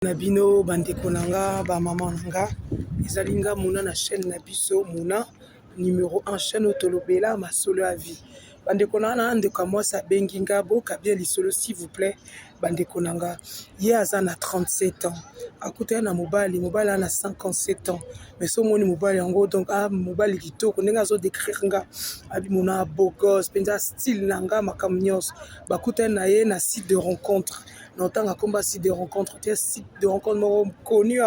Nabino bandeko nanga ba maman nanga ezalinga muna na chaîne na biso muna numéro 1 chaîne otolobela masolo ya vie bandeko nanga ndeko moi ça benginga boka bien lisolo s'il vous plaît bandeko nanga ye aza na 37 ans akuta na mobali na 57 ans mais so moni mobali yango donc mobali kitoko ndenge azo décrire nga abi mona beau gosse penza style nanga makamnyos bakuta na ye na site de rencontre. Notanga komba site de rencontre, site de rencontre connu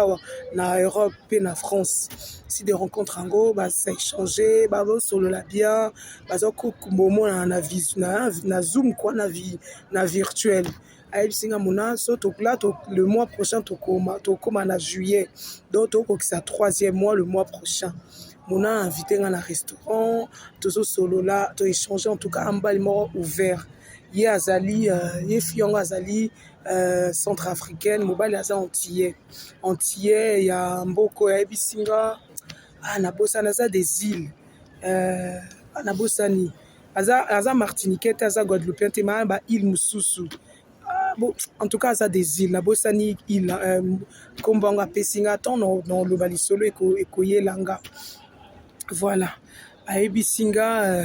na Europe et na France. Site de rencontre ango, bah ça échanger, bah solo la bien, bah ça momo na Zoom quoi na virtuel. Aïe singa mona so là le mois prochain tokoma na juillet. Donc c'est 3e mois le mois prochain. Mona invité dans un restaurant, tout solo là, to échanger en tout cas un bal mort ouvert. Ye azali ye fionga azali centrafricaine mobali aza antillais ya mboko ya bisinga na bosana za des îles na bosani aza martiniquais aza guadeloupéen te ma ba île mususu bon en tout cas aza des îles na bosani île kombanga pesinga tant dans le balisolo ekoyelanga voilà ayebisinga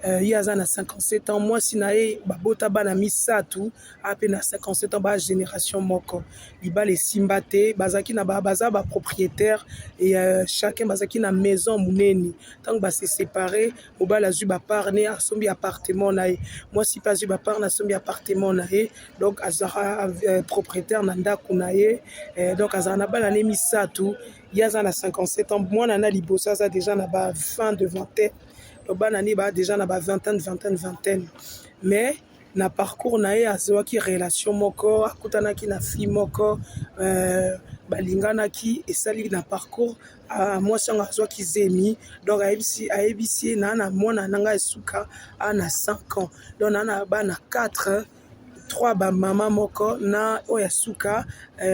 il y a 57 ans moi sinae babota bana misatu ape na 57 ans ba génération moko libale simbate bazaki na baza ba propriétaire et chacun bazaki na maison muneni tant ba se séparer obala zu ba parne asombi appartement nae moi si pas zu ba parne asombi appartement nae donc azara propriétaire na ndako nae donc azana bana ne misatu il y a 57 ans moi na libosa ça déjà na ba fin de vingtaine. Banani ba déjà na ba vingtaine mais na parcours na ye azwaki relation moko akutanaki na fille moko balinganaki esali na parcours moi sanga azwaki zemi donc ayebisi na mwana nanga esuka na 5 ans donc na ba na 4 3 ba mama moko na oya suka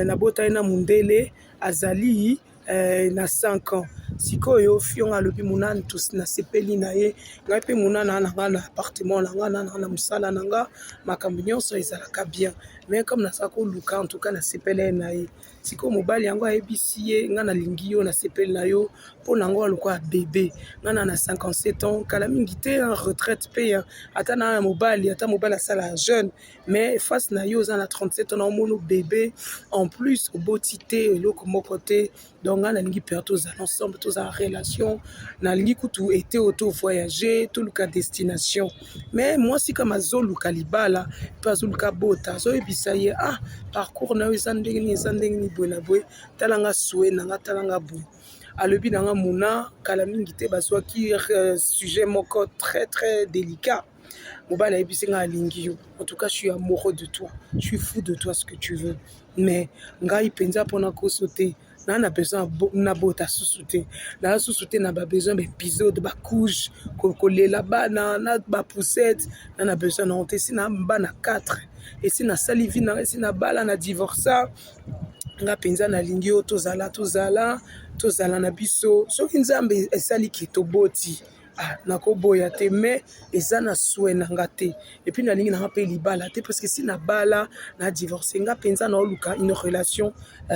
na botay na mundele azali na 5 ans sikoyo fionga lobi munani tous na sepeli na ye ngai pe munana na appartement na musala nanga makambo nyonso ezalaka bien mais comme na sako luka en tout cas na sepeli na ye siko mobali yango ayebisi ye nga na lingi yo na sepeli na yo po nango alukwa bébé nga na 57 ans kala mingi te en retraite pe ata na mobali asala jeune mais face na yo za na 37 ans na mono bébé en plus obotité eloko moko te donc nga na lingi pe tous ensemble tous en relation na lingi kutu été auto voyager tout le cas destination mais moi si comme azoluka libala pas azoluka bota so ebisa ye parcours na yo zandengini bwena bwe talanga souhait nanga talanga bu alobi nanga muna kala mingi te bazwaki sujet moko très très délicat mobali ayebisi nga alingi yo en tout cas je suis amoureux de toi je suis fou de toi ce que tu veux mais ngai penza pona ko sauter na besoin na bota susute na susute na ba besoin d'épisode ba couche kolela bana na ba poussette na besoin na honte si na bana 4 et si na salivi na si na bala na divorça nga penza na lingi yo tozala na biso soki nzambe esali kitoboti nakoboya te mais eza na souhait nanga te et puis na lingi nanga pe libala te parce que si na bala na divorcé nga penza na oluka une relation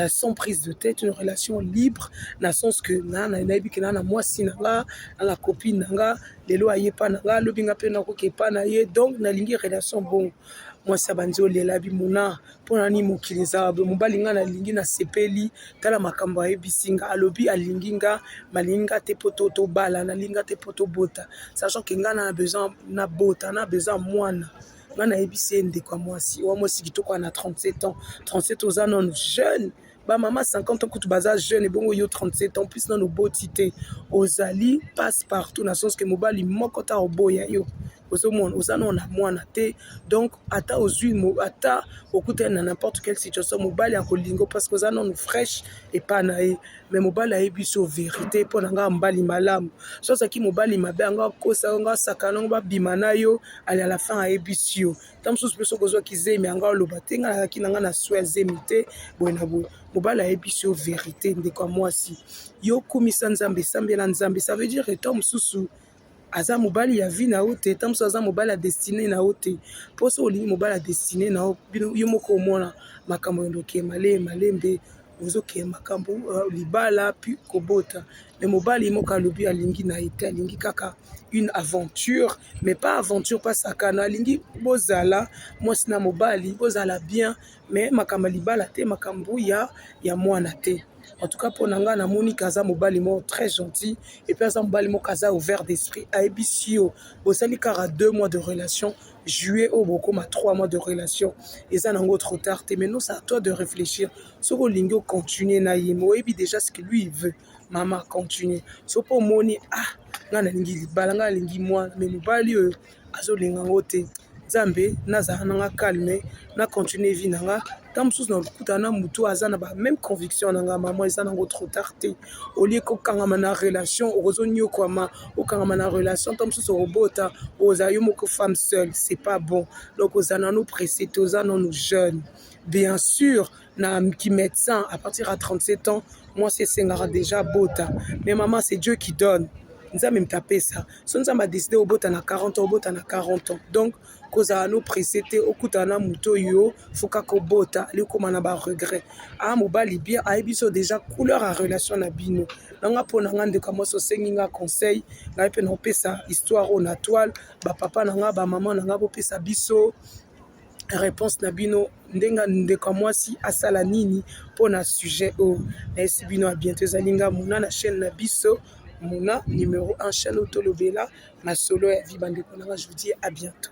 sans prise de tête une relation libre na sens que na yebi na mwasi nanga na copine nanga lelo ayepa nanga lobi nga pe na kokepa na ye donc na lingi relation bon moi ça banzo lela bimuna pona ni mokili za mobali nga na lingi na sepeli tala makambo ayebisinga alobi alinginga malinga te poto to bala na linga te poto bota sachant que nga na besoin na bota na besoin mwana nga na yebisi ndeko mwasi wa mwasi kitoko na 37 ans 37 aux non jeune ba mama 50 ans kutu baza jeune et bongo yo 37 ans plus non botité ozali passe partout na sens que mobali moko ta oboya yo ozana na mwana te donc ata ozui ata okuta na n'importe quelle situation mobali akolingo parce que ozana no fraîche et pas na ye mais mobali ayebiso vérité po nga mbali malamu so saki mobali mabe nga kosa nga sakana nga bima na yo ali à la fin ayebisio tam sous peso kozwa kizemi nga loba te nga kinanga na souhait zemite bona bo mobali ayebisio vérité ndeko mwasi yo kumisa nzambe sambela nzambe ça veut dire etom susu aza mobali ya vie na yo te ta mosusu aza mobali ya destine na yo te mpo so olingi mobali ya destine na yo bino yo moko omona makambo endoke malembe ozokee makambo libala puis kobota me mobali moko alobi alingi na ye te alingi kaka une aventure mais pas aventure pas sakana alingi bozala mwasi na mobali bozala bien mais makambo ya libala te makambo ya mwana te. En tout cas, pour Nanga, namoni kaza mobali mo très gentil et puis aza mobali mo kaza ouvert d'esprit. Aebisio, bosali kara 2 mois de relation, juillet au boko ma 3 mois de relation. Et ça nango trop tard. Mais non, c'est à toi de réfléchir. Soko lingo continuer na yemo et puis déjà ce que lui il veut. Maman continuer. So pour moni nga na lingi libala nga lingi moi mais mobali azo linga ngote. Nzambe nazala nanga calme na continuer vie nanga tant mosusu na lokuta na mutu aza na ba même conviction nanga maman eza nango trop tard te olie kokangama na relation okozonyokwama okangama na relation tant mosusu obota oza yo moko femme seule c'est pas bon donc oza nano pressé toza nano jeune bien sûr na qui médecin à partir à 37 ans moi c'est sengara déjà bota mais maman c'est Dieu qui donne. Nzambe mtapesa so nzambe a décidé obota na 40 ans obota na 40 ans donc kozala no pressé te okutana moto yo foka kobota likoma na ba regret mobali bien ayebi so déjà couleur à relation na bino nanga mpo nanga ndeko mwasi osengi nga conseil ngai mpe na opesa histoire o na toile bapapa nanga bamama nanga bopesa biso réponse na bino ndenga ndeko mwasi asala nini mpo na sujet o nayesi bino a bientôt ezali nga muna na chaîne na biso Mouna, numéro 1, chaîne Autolobela, ma solo et vie bandeko. Je vous dis à bientôt.